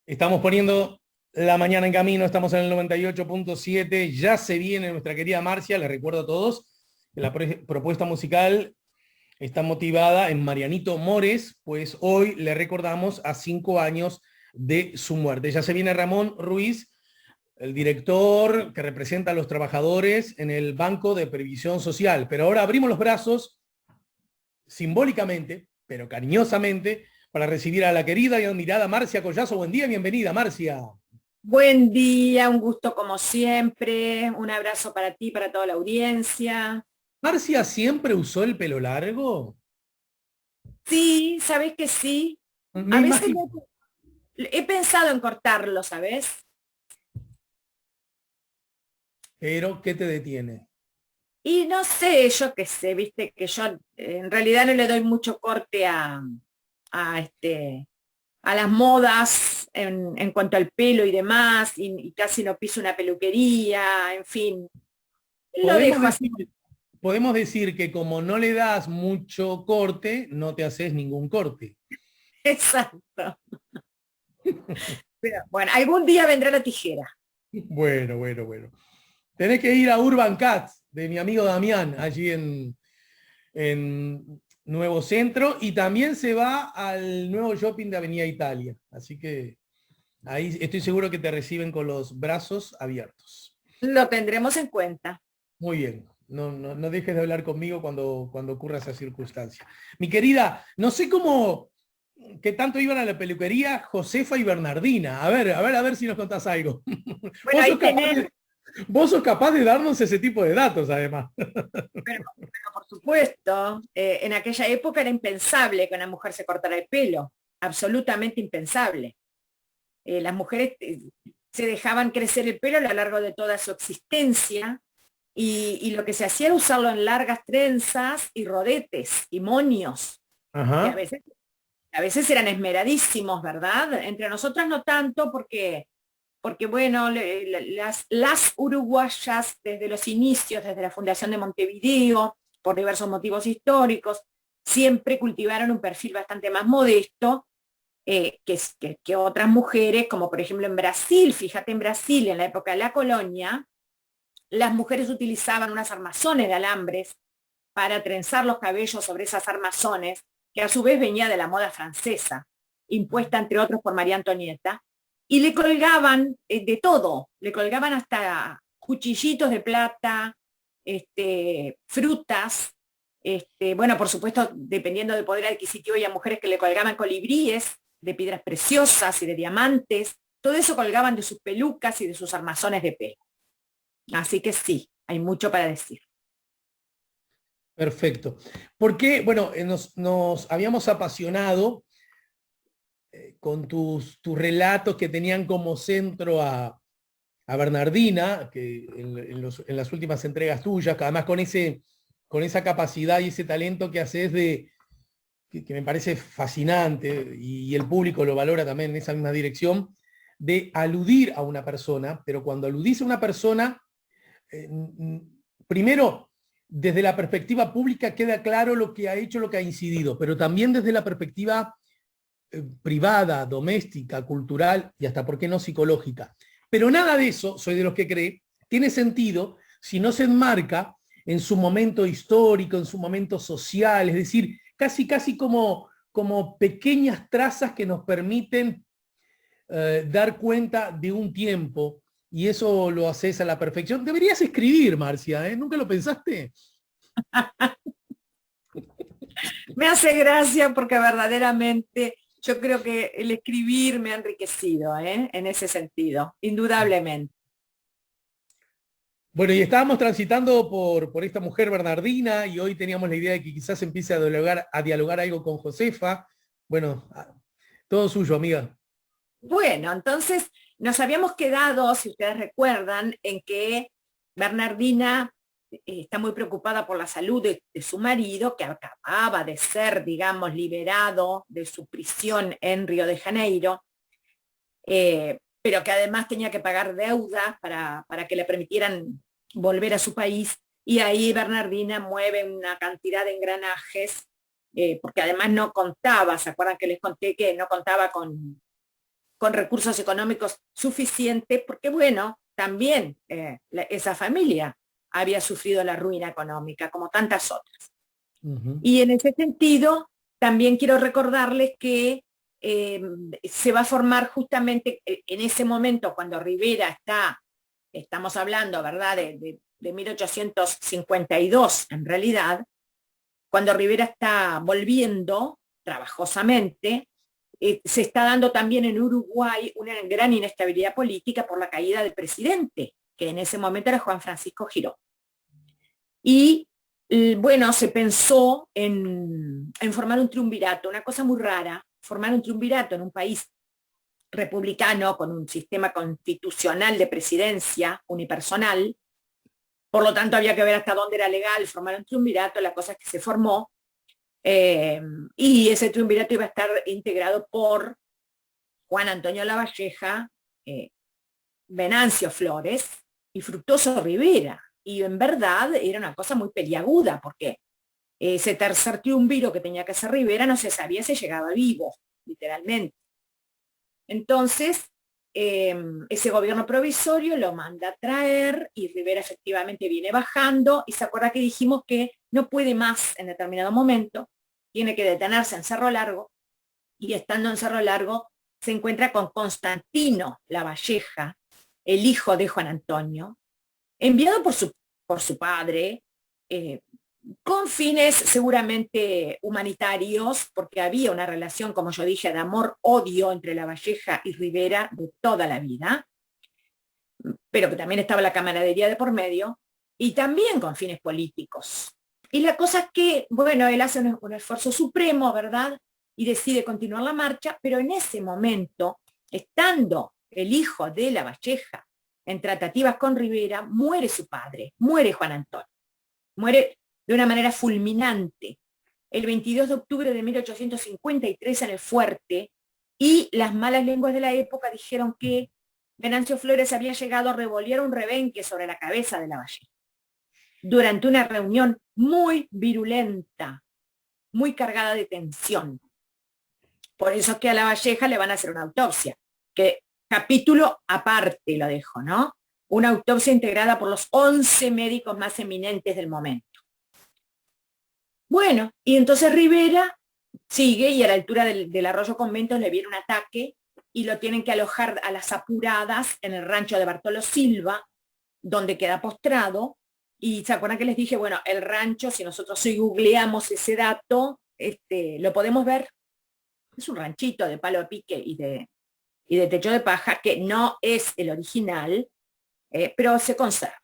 Estamos poniendo la mañana en camino, estamos en el 98.7, ya se viene nuestra querida Marcia, les recuerdo a todos, que la propuesta musical está motivada en Marianito Mores, pues hoy le recordamos a 5 años de su muerte. Ya se viene Ramón Ruiz, el director que representa a los trabajadores en el Banco de Previsión Social, pero ahora abrimos los brazos simbólicamente, pero cariñosamente, para recibir a la querida y admirada Marcia Collazo. Buen día, bienvenida, Marcia. Buen día, un gusto como siempre, un abrazo para ti, para toda la audiencia. ¿Marcia siempre usó el pelo largo? Sí, sabes que sí. Me A veces imagino. he pensado en cortarlo, ¿sabes? Pero, ¿qué te detiene? Y no sé, yo qué sé, viste que yo en realidad no le doy mucho corte a a las modas en cuanto al pelo y demás, y casi no piso una peluquería, en fin, lo Podemos dejo así. decir, podemos decir que como no le das mucho corte, no te haces ningún corte. Exacto. Pero, bueno, algún día vendrá la tijera. Bueno, bueno, bueno. Tenés que ir a Urban Cats de mi amigo Damián, allí en Nuevo Centro, y también se va al nuevo shopping de Avenida Italia. Así que ahí estoy seguro que te reciben con los brazos abiertos. Lo tendremos en cuenta. Muy bien. No dejes de hablar conmigo cuando ocurra esa circunstancia. Mi querida, no sé cómo, qué tanto iban a la peluquería Josefa y Bernardina. A ver si nos contás algo. Bueno, Vos sos ahí capaz tenés, de, vos sos capaz de darnos ese tipo de datos, además. pero por supuesto, en aquella época era impensable que una mujer se cortara el pelo, absolutamente impensable. Las mujeres se dejaban crecer el pelo a lo largo de toda su existencia y lo que se hacía era usarlo en largas trenzas y rodetes y moños, que Ajá. a veces eran esmeradísimos, ¿verdad? Entre nosotras no tanto porque bueno, las uruguayas desde los inicios, desde la fundación de Montevideo, por diversos motivos históricos, siempre cultivaron un perfil bastante más modesto que otras mujeres, como por ejemplo en Brasil. Fíjate, en Brasil, en la época de la colonia, las mujeres utilizaban unas armazones de alambres para trenzar los cabellos sobre esas armazones, que a su vez venía de la moda francesa, impuesta entre otros por María Antonieta, y le colgaban de todo, le colgaban hasta cuchillitos de plata, frutas, bueno, por supuesto, dependiendo del poder adquisitivo, había mujeres que le colgaban colibríes de piedras preciosas y de diamantes, todo eso colgaban de sus pelucas y de sus armazones de pelo. Así que sí, hay mucho para decir. Perfecto. Porque, bueno, nos habíamos apasionado con tus relatos que tenían como centro a Bernardina, que en las últimas entregas tuyas, que además con esa capacidad y ese talento que haces que me parece fascinante, y el público lo valora también en esa misma dirección, de aludir a una persona, pero cuando aludís a una persona, eh, primero, desde la perspectiva pública queda claro lo que ha hecho, lo que ha incidido, pero también desde la perspectiva privada, doméstica, cultural y hasta, ¿por qué no, psicológica? Pero nada de eso, soy de los que cree, tiene sentido si no se enmarca en su momento histórico, en su momento social, es decir, casi como pequeñas trazas que nos permiten dar cuenta de un tiempo, y eso lo haces a la perfección. Deberías escribir, Marcia, ¿eh? ¿Nunca lo pensaste? Me hace gracia porque verdaderamente yo creo que el escribir me ha enriquecido, ¿eh? En ese sentido, indudablemente. Bueno, y estábamos transitando por esta mujer Bernardina, y hoy teníamos la idea de que quizás empiece a dialogar algo con Josefa. Bueno, todo suyo, amiga. Bueno, entonces nos habíamos quedado, si ustedes recuerdan, en que Bernardina está muy preocupada por la salud de su marido, que acababa de ser, digamos, liberado de su prisión en Río de Janeiro, pero que además tenía que pagar deudas para que le permitieran volver a su país. Y ahí Bernardina mueve una cantidad de engranajes, porque además no contaba, ¿se acuerdan que les conté que no contaba con recursos económicos suficientes, porque bueno, también esa familia había sufrido la ruina económica, como tantas otras. Y en ese sentido, también quiero recordarles que se va a formar justamente en ese momento, cuando Rivera estamos hablando, ¿verdad?, de 1852, en realidad, cuando Rivera está volviendo trabajosamente, se está dando también en Uruguay una gran inestabilidad política por la caída del presidente, que en ese momento era Juan Francisco Giró. Y bueno, se pensó en formar un triunvirato, una cosa muy rara, formar un triunvirato en un país republicano con un sistema constitucional de presidencia unipersonal. Por lo tanto, había que ver hasta dónde era legal formar un triunvirato. La cosa es que se formó, y ese triunvirato iba a estar integrado por Juan Antonio Lavalleja, Venancio Flores y Fructuoso Rivera. Y en verdad era una cosa muy peliaguda, porque ese tercer triunviro que tenía que hacer Rivera no se sabía si llegaba vivo, literalmente. Entonces, ese gobierno provisorio lo manda a traer y Rivera efectivamente viene bajando, y se acuerda que dijimos que no puede más en determinado momento, tiene que detenerse en Cerro Largo, y estando en Cerro Largo se encuentra con Constantino Lavalleja, el hijo de Juan Antonio, enviado por su padre, con fines seguramente humanitarios, porque había una relación, como yo dije, de amor-odio entre Lavalleja y Rivera de toda la vida, pero que también estaba la camaradería de por medio, y también con fines políticos. Y la cosa es que, bueno, él hace un esfuerzo supremo, ¿verdad?, y decide continuar la marcha, pero en ese momento, estando el hijo de Lavalleja en tratativas con Rivera, muere su padre, muere Juan Antonio, muere de una manera fulminante, el 22 de octubre de 1853 en el Fuerte, y las malas lenguas de la época dijeron que Venancio Flores había llegado a revolear un rebenque sobre la cabeza de Lavalleja, durante una reunión muy virulenta, muy cargada de tensión. Por eso es que a Lavalleja le van a hacer una autopsia, que capítulo aparte lo dejo, ¿no? Una autopsia integrada por los 11 médicos más eminentes del momento. Bueno, y entonces Rivera sigue, y a la altura del Arroyo Conventos le viene un ataque y lo tienen que alojar a las apuradas en el rancho de Bartolo Silva, donde queda postrado. Y se acuerdan que les dije, bueno, el rancho, si nosotros hoy googleamos ese dato, lo podemos ver. Es un ranchito de palo a pique y de techo de paja, que no es el original, pero se conserva.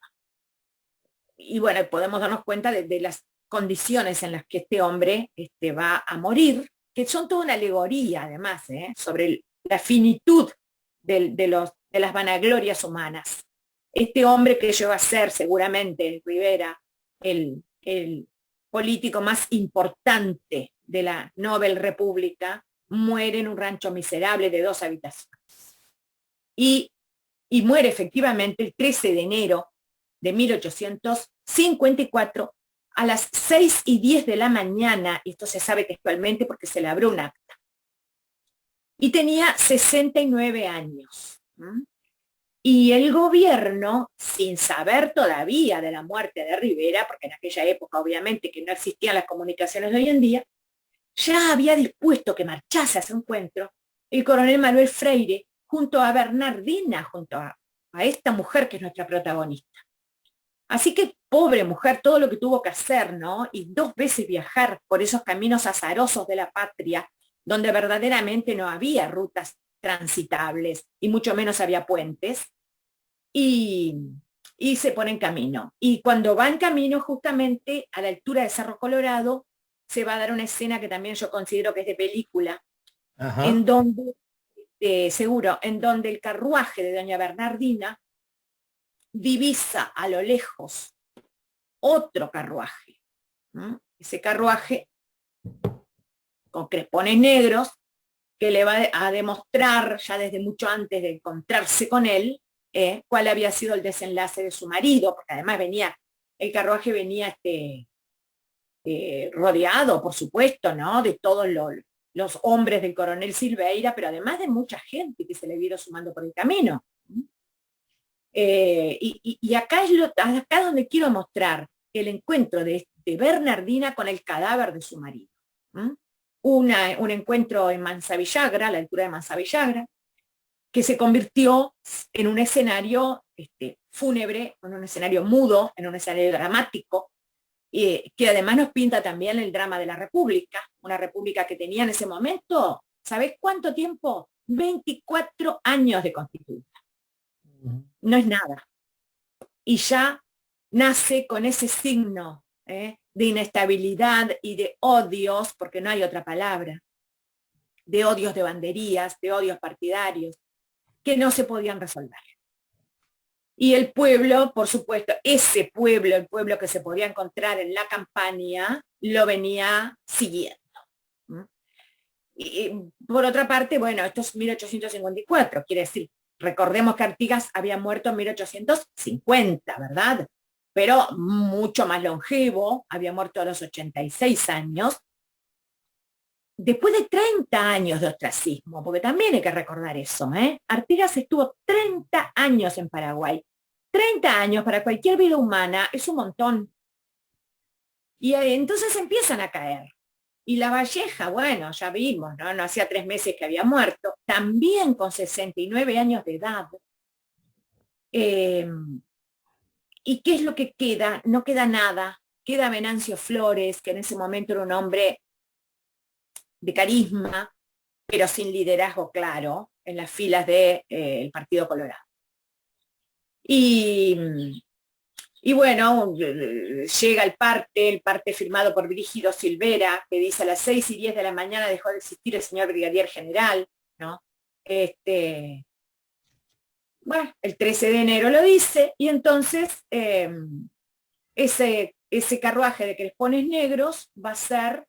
Y bueno, podemos darnos cuenta de las condiciones en las que este hombre va a morir, que son toda una alegoría, además, sobre la finitud de las vanaglorias humanas. Este hombre que llegó a ser, seguramente, Rivera, el político más importante de la Nobel República, muere en un rancho miserable de 2 habitaciones. Y muere efectivamente el 13 de enero de 1854 a las 6:10 de la mañana, y esto se sabe textualmente porque se le abrió un acta. Y tenía 69 años. Y el gobierno, sin saber todavía de la muerte de Rivera, porque en aquella época obviamente que no existían las comunicaciones de hoy en día, ya había dispuesto que marchase a su encuentro el coronel Manuel Freire junto a Bernardina, junto a esta mujer que es nuestra protagonista. Así que, pobre mujer, todo lo que tuvo que hacer, ¿no? Y 2 veces viajar por esos caminos azarosos de la patria, donde verdaderamente no había rutas transitables, y mucho menos había puentes, y se pone en camino. Y cuando va en camino, justamente a la altura de Cerro Colorado, se va a dar una escena que también yo considero que es de película, en donde, seguro, en donde el carruaje de doña Bernardina divisa a lo lejos otro carruaje. Ese carruaje con crepones negros, que le va a demostrar ya desde mucho antes de encontrarse con él cuál había sido el desenlace de su marido, porque además el carruaje venía rodeado, por supuesto, ¿no?, de todos los hombres del coronel Silveira, pero además de mucha gente que se le vio sumando por el camino. Y acá acá es donde quiero mostrar el encuentro de Bernardina con el cadáver de su marido. Un encuentro en Manzavillagra, a la altura de Manzavillagra, que se convirtió en un escenario fúnebre, en un escenario mudo, en un escenario dramático, que además nos pinta también el drama de la República, una República que tenía en ese momento, ¿sabés cuánto tiempo? 24 años de constituida. No es nada. Y ya nace con ese signo de inestabilidad y de odios, porque no hay otra palabra, de odios de banderías, de odios partidarios, que no se podían resolver. Y el pueblo, por supuesto, ese pueblo, el pueblo que se podía encontrar en la campaña, lo venía siguiendo. Y por otra parte, bueno, esto es 1854, quiere decir, recordemos que Artigas había muerto en 1850, ¿verdad? Pero mucho más longevo, había muerto a los 86 años, después de 30 años de ostracismo, porque también hay que recordar eso, Artigas estuvo 30 años en Paraguay. 30 años para cualquier vida humana es un montón. Y entonces empiezan a caer. Y La Valleja, bueno, ya vimos, ¿no? No hacía 3 meses que había muerto, también con 69 años de edad. ¿Y qué es lo que queda? No queda nada. Queda Venancio Flores, que en ese momento era un hombre de carisma, pero sin liderazgo claro, en las filas del Partido Colorado. Y bueno, llega el parte firmado por Brígido Silvera, que dice a las 6:10 de la mañana dejó de existir el señor brigadier general, ¿no? Bueno, el 13 de enero lo dice, y entonces ese carruaje de crespones negros va a ser,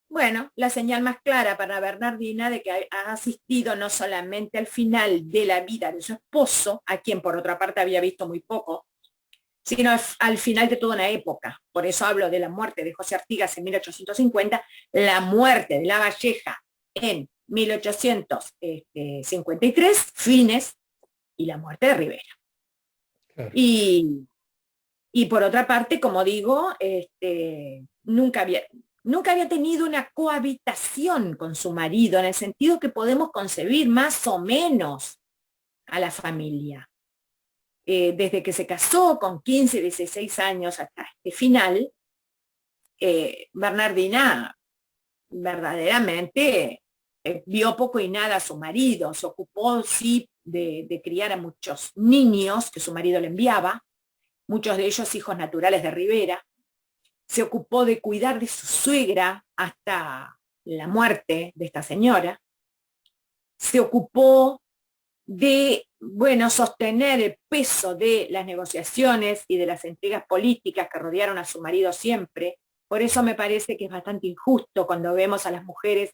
bueno, la señal más clara para Bernardina de que ha asistido no solamente al final de la vida de su esposo, a quien por otra parte había visto muy poco, sino al final de toda una época. Por eso hablo de la muerte de José Artigas en 1850, la muerte de La Valleja en 1853, fines, y la muerte de Rivera. Claro. Y por otra parte, como digo, nunca había tenido una cohabitación con su marido, en el sentido que podemos concebir más o menos a la familia. Desde que se casó con 15, 16 años hasta este final, Bernardina verdaderamente vio poco y nada a su marido. Se ocupó, sí, de criar a muchos niños que su marido le enviaba, muchos de ellos hijos naturales de Rivera. Se ocupó de cuidar de su suegra hasta la muerte de esta señora. Se ocupó de, bueno, sostener el peso de las negociaciones y de las intrigas políticas que rodearon a su marido siempre. Por eso me parece que es bastante injusto cuando vemos a las mujeres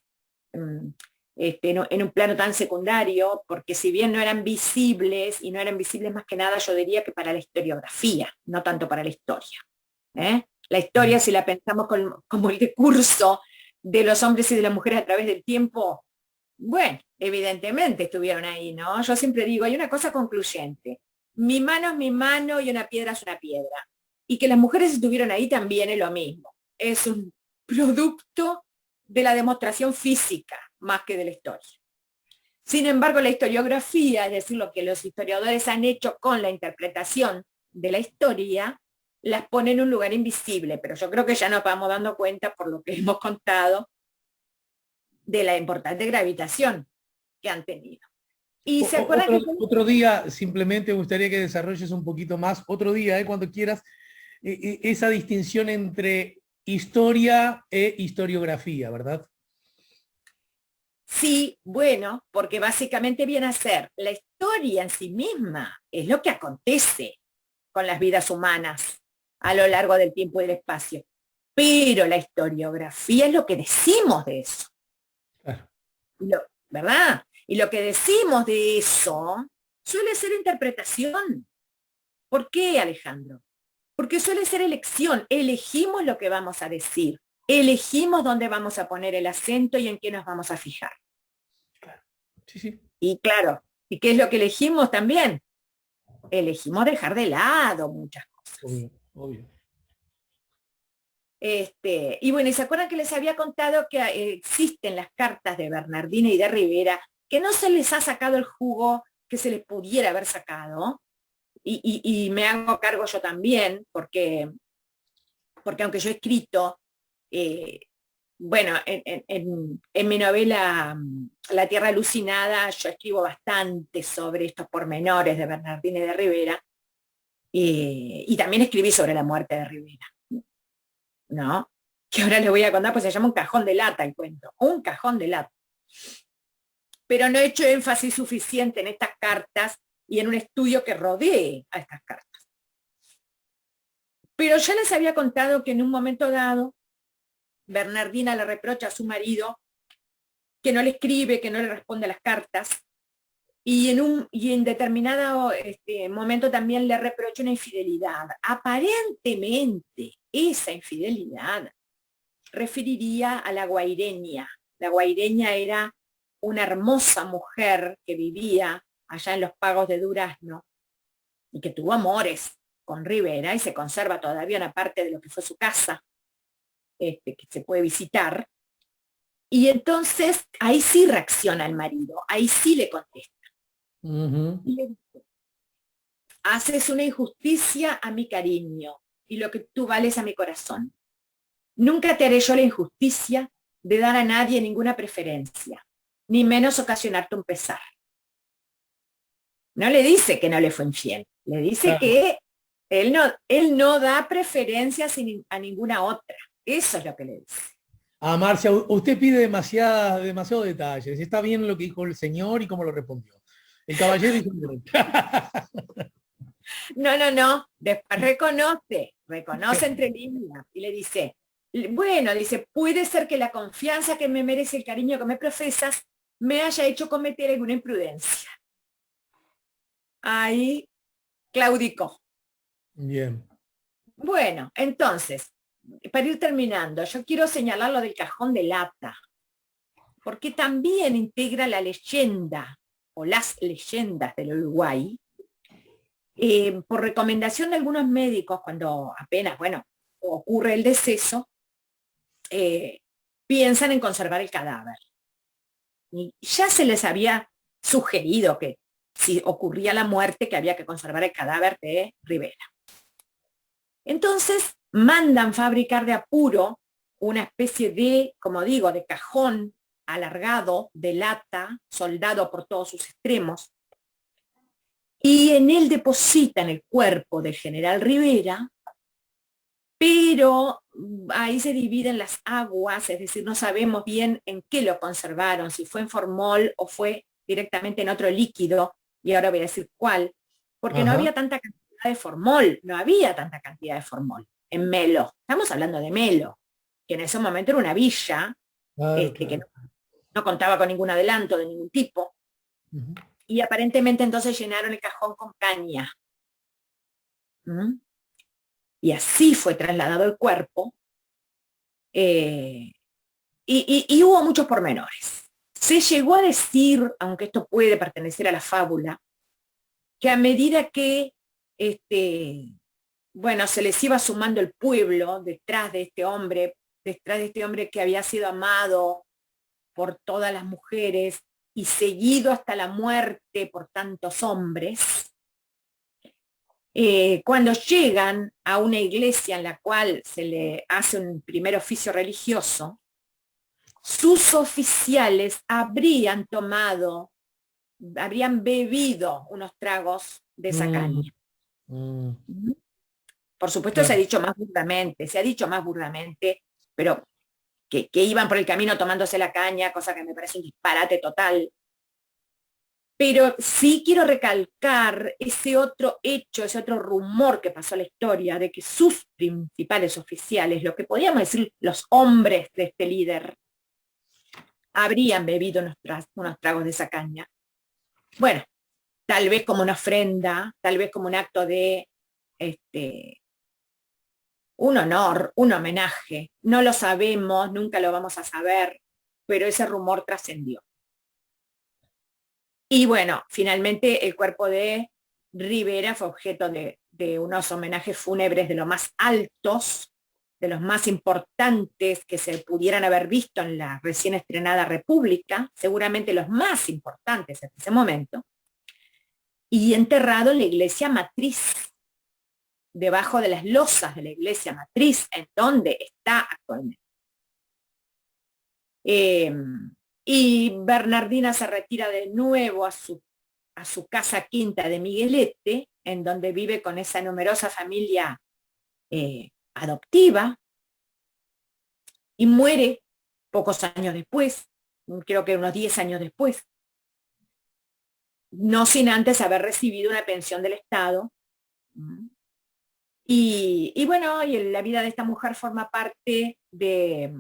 en un plano tan secundario, porque si bien no eran visibles, y no eran visibles más que nada, yo diría que para la historiografía, no tanto para la historia. La historia, si la pensamos como el discurso de los hombres y de las mujeres a través del tiempo, bueno, evidentemente estuvieron ahí, ¿no? Yo siempre digo, hay una cosa concluyente. Mi mano es mi mano y una piedra es una piedra. Y que las mujeres estuvieron ahí también es lo mismo. Es un producto de la demostración física más que de la historia. Sin embargo, la historiografía, es decir, lo que los historiadores han hecho con la interpretación de la historia, las pone en un lugar invisible, pero yo creo que ya nos vamos dando cuenta por lo que hemos contado de la importante gravitación que han tenido. Y se acuerdan otro día, simplemente me gustaría que desarrolles un poquito más, otro día, cuando quieras, esa distinción entre historia e historiografía, ¿verdad? Sí, bueno, porque básicamente viene a ser la historia en sí misma, es lo que acontece con las vidas humanas a lo largo del tiempo y del espacio. Pero la historiografía es lo que decimos de eso. ¿Verdad? Y lo que decimos de eso suele ser interpretación. ¿Por qué, Alejandro? Porque suele ser elección. Elegimos lo que vamos a decir. elegimos dónde vamos a poner el acento y en qué nos vamos a fijar. Claro. Sí, sí. Y claro, ¿y qué es lo que elegimos también? Elegimos dejar de lado muchas cosas. Obvio, obvio. Y bueno, ¿y se acuerdan que les había contado que existen las cartas de Bernardina y de Rivera, que no se les ha sacado el jugo que se les pudiera haber sacado? Y me hago cargo yo también, porque aunque yo he escrito, eh, bueno, en mi novela La Tierra Alucinada, yo escribo bastante sobre estos pormenores de Bernardina y de Rivera, y también escribí sobre la muerte de Rivera, ¿no? Que ahora les voy a contar, pues se llama Un cajón de lata el cuento, un cajón de lata. Pero no he hecho énfasis suficiente en estas cartas y en un estudio que rodee a estas cartas. Pero ya les había contado que en un momento dado, Bernardina le reprocha a su marido que no le escribe, que no le responde a las cartas, y en determinado momento también le reprocha una infidelidad. Aparentemente, esa infidelidad referiría a la Guaireña. La Guaireña era una hermosa mujer que vivía allá en los pagos de Durazno y que tuvo amores con Rivera y se conserva todavía una parte de lo que fue su casa, que se puede visitar. Y entonces ahí sí reacciona el marido, ahí sí le contesta. Y le dice, haces una injusticia a mi cariño y lo que tú vales a mi corazón. Nunca te haré yo la injusticia de dar a nadie ninguna preferencia, ni menos ocasionarte un pesar. No le dice que no le fue infiel, le dice que él no da preferencias a ninguna otra. Eso es lo que le dice. Ah, Marcia, usted pide demasiados detalles. Está bien lo que dijo el señor y cómo lo respondió. El caballero hizo bien. No. Después reconoce entre líneas y le dice, bueno, dice, puede ser que la confianza que me merece, el cariño que me profesas, me haya hecho cometer alguna imprudencia. Ahí claudicó. Bien. Bueno, entonces, para ir terminando, yo quiero señalar lo del cajón de lata, porque también integra la leyenda o las leyendas del Uruguay, por recomendación de algunos médicos, cuando apenas, bueno, ocurre el deceso, piensan en conservar el cadáver. Y ya se les había sugerido que si ocurría la muerte, que había que conservar el cadáver de Rivera. Entonces mandan fabricar de apuro una especie de, como digo, de cajón alargado, de lata, soldado por todos sus extremos, y en él depositan el cuerpo del general Rivera, pero ahí se dividen las aguas, es decir, no sabemos bien en qué lo conservaron, si fue en formol o fue directamente en otro líquido, y ahora voy a decir cuál, porque no había tanta cantidad de formol, no había tanta cantidad de formol en Melo. Estamos hablando de Melo, que en ese momento era una villa, Claro, que claro. no contaba con ningún adelanto de ningún tipo, y aparentemente entonces llenaron el cajón con caña. Y así fue trasladado el cuerpo, y hubo muchos pormenores. Se llegó a decir, aunque esto puede pertenecer a la fábula, que a medida que bueno, se les iba sumando el pueblo detrás de este hombre que había sido amado por todas las mujeres y seguido hasta la muerte por tantos hombres, cuando llegan a una iglesia en la cual se le hace un primer oficio religioso, sus oficiales habrían bebido unos tragos de esa caña. Por supuesto, Claro. se ha dicho más burdamente, pero que iban por el camino tomándose la caña, cosa que me parece un disparate total. Pero sí quiero recalcar ese otro hecho, ese otro rumor que pasó a la historia, de que sus principales oficiales, lo que podríamos decir los hombres de este líder, habrían bebido unos tragos de esa caña. Bueno, tal vez como una ofrenda, tal vez como un acto de un honor, un homenaje. No lo sabemos, nunca lo vamos a saber, pero ese rumor trascendió. Y bueno, finalmente el cuerpo de Rivera fue objeto de unos homenajes fúnebres de los más altos, de los más importantes que se pudieran haber visto en la recién estrenada República, seguramente los más importantes en ese momento, y enterrado en la iglesia matriz, debajo de las losas de la iglesia matriz, en donde está actualmente. Y Bernardina se retira de nuevo a su casa quinta de Miguelete, en donde vive con esa numerosa familia adoptiva, y muere pocos años después, creo que unos 10 años después, no sin antes haber recibido una pensión del Estado. Y bueno, y la vida de esta mujer forma parte de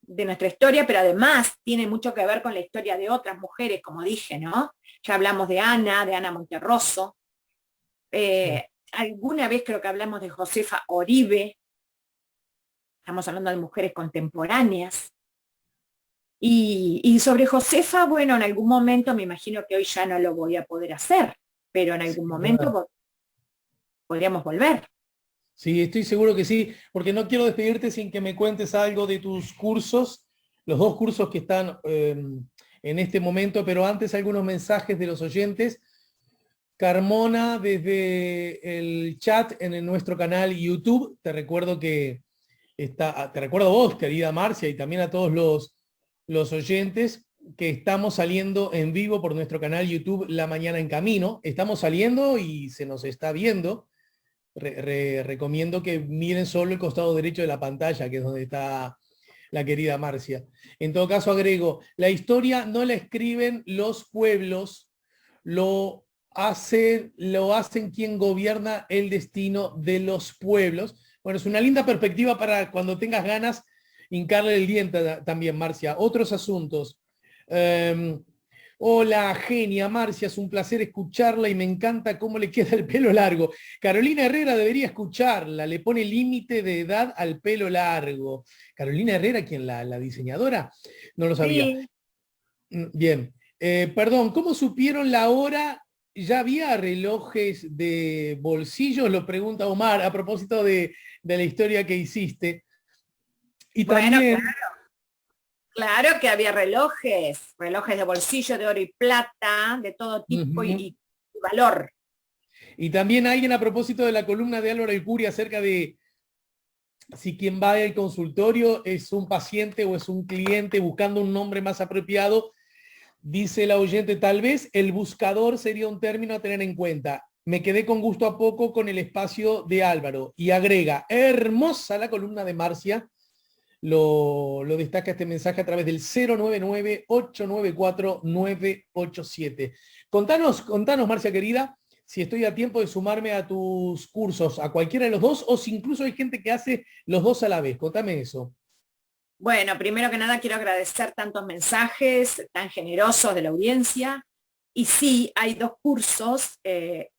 nuestra historia, pero además tiene mucho que ver con la historia de otras mujeres, como dije, ¿no? Ya hablamos de Ana Monterroso. Alguna vez creo que hablamos de Josefa Oribe. Estamos hablando de mujeres contemporáneas. Y sobre Josefa, bueno, en algún momento, me imagino que hoy ya no lo voy a poder hacer, pero en algún momento podríamos volver. Sí, estoy seguro que sí, porque no quiero despedirte sin que me cuentes algo de tus cursos, los 2 cursos que están en este momento, pero antes algunos mensajes de los oyentes. Carmona, desde el chat en nuestro canal YouTube, te recuerdo te recuerdo a vos, querida Marcia, y también a todos los oyentes, que estamos saliendo en vivo por nuestro canal YouTube La Mañana en Camino. Estamos saliendo y se nos está viendo. Recomiendo que miren solo el costado derecho de la pantalla, que es donde está la querida Marcia. En todo caso, agrego, la historia no la escriben los pueblos, lo hacen quien gobierna el destino de los pueblos. Bueno, es una linda perspectiva para cuando tengas ganas hincarle el diente también, Marcia. Otros asuntos. Hola, genia Marcia, es un placer escucharla y me encanta cómo le queda el pelo largo. Carolina Herrera debería escucharla, le pone límite de edad al pelo largo. Carolina Herrera, ¿quién? ¿La diseñadora? No lo sabía. Sí. Bien. Perdón, ¿cómo supieron la hora? ¿Ya había relojes de bolsillos? Lo pregunta Omar a propósito de la historia que hiciste. Y bueno, también... Claro que había relojes de bolsillo de oro y plata, de todo tipo y valor. Y también alguien a propósito de la columna de Álvaro El Curi acerca de si quien va al consultorio es un paciente o es un cliente buscando un nombre más apropiado, dice la oyente, tal vez el buscador sería un término a tener en cuenta. Me quedé con gusto a poco con el espacio de Álvaro. Y agrega, hermosa la columna de Marcia, lo destaca este mensaje a través del 099-894-987. Contanos, Marcia querida, si estoy a tiempo de sumarme a tus cursos, a cualquiera de los 2, o si incluso hay gente que hace los 2 a la vez. Contame eso. Bueno, primero que nada quiero agradecer tantos mensajes tan generosos de la audiencia. Y sí, hay 2 cursos.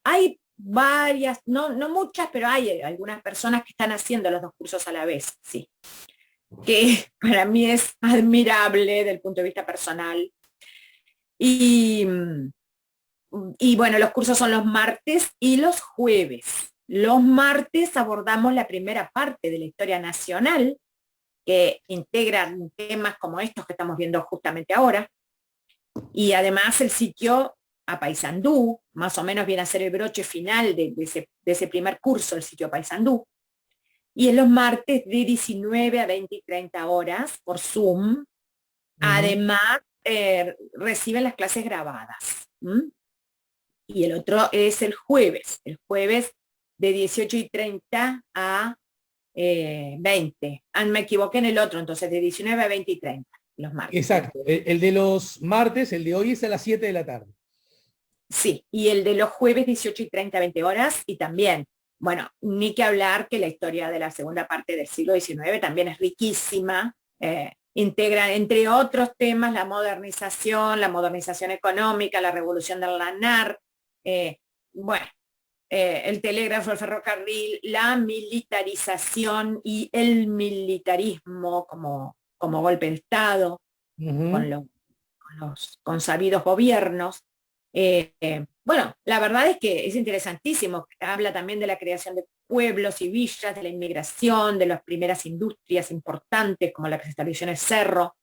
Hay varias, no muchas, pero hay algunas personas que están haciendo los 2 cursos a la vez, sí. Que para mí es admirable del punto de vista personal. Y bueno, los cursos son los martes y los jueves. Los martes abordamos la primera parte de la historia nacional, que integra temas como estos que estamos viendo justamente ahora. Y además el sitio Apaysandú, más o menos viene a ser el broche final de ese primer curso, el sitio Apaysandú. Y en los martes de 19 a 20 y 30 horas por Zoom. Además, reciben las clases grabadas. Y el otro es el jueves de 18 y 30 a 20. Me equivoqué en el otro, entonces de 19 a 20 y 30, los martes. Exacto, el de los martes, el de hoy es a las 7 de la tarde. Sí, y el de los jueves 18 y 30 a 20 horas, y también, bueno, ni que hablar que la historia de la segunda parte del siglo XIX también es riquísima. Integra, entre otros temas, la modernización económica, la revolución del lanar. Bueno, el telégrafo, el ferrocarril, la militarización y el militarismo como golpe de Estado, con los consabidos gobiernos. Bueno, la verdad es que es interesantísimo. Habla también de la creación de pueblos y villas, de la inmigración, de las primeras industrias importantes como la que se estableció en el Cerro,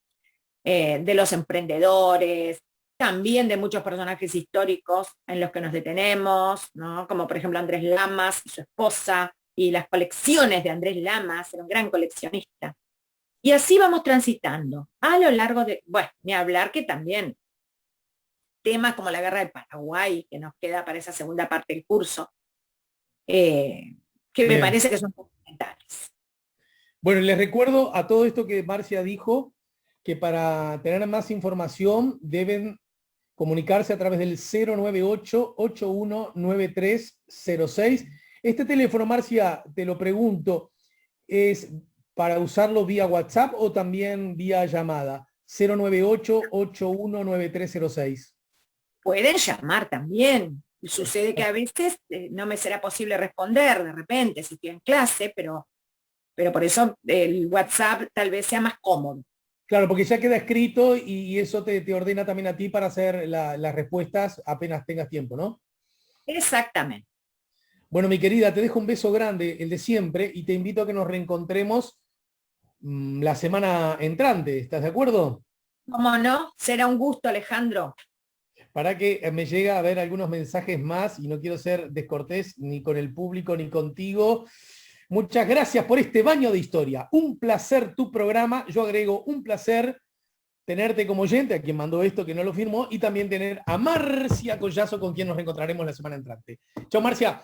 de los emprendedores, también de muchos personajes históricos en los que nos detenemos, ¿no? Como por ejemplo Andrés Lamas y su esposa, y las colecciones de Andrés Lamas, era un gran coleccionista. Y así vamos transitando a lo largo de, bueno, ni hablar que también temas como la guerra del Paraguay, que nos queda para esa segunda parte del curso, que me Bien. parece que son fundamentales. Bueno, les recuerdo a todo esto que Marcia dijo, que para tener más información deben comunicarse a través del 098-819306. Este teléfono, Marcia, te lo pregunto, ¿es para usarlo vía WhatsApp o también vía llamada? 098-819306. Pueden llamar también. Sucede que a veces no me será posible responder de repente si estoy en clase, pero por eso el WhatsApp tal vez sea más cómodo. Claro, porque ya queda escrito y eso te ordena también a ti para hacer las respuestas apenas tengas tiempo, ¿no? Exactamente. Bueno, mi querida, te dejo un beso grande, el de siempre, y te invito a que nos reencontremos la semana entrante. ¿Estás de acuerdo? ¿Cómo no? Será un gusto, Alejandro. Para que me llega a ver algunos mensajes más y no quiero ser descortés ni con el público ni contigo. Muchas gracias por este baño de historia. Un placer tu programa. Yo agrego un placer tenerte como oyente, a quien mandó esto que no lo firmó, y también tener a Marcia Collazo, con quien nos reencontraremos la semana entrante. Chao, Marcia.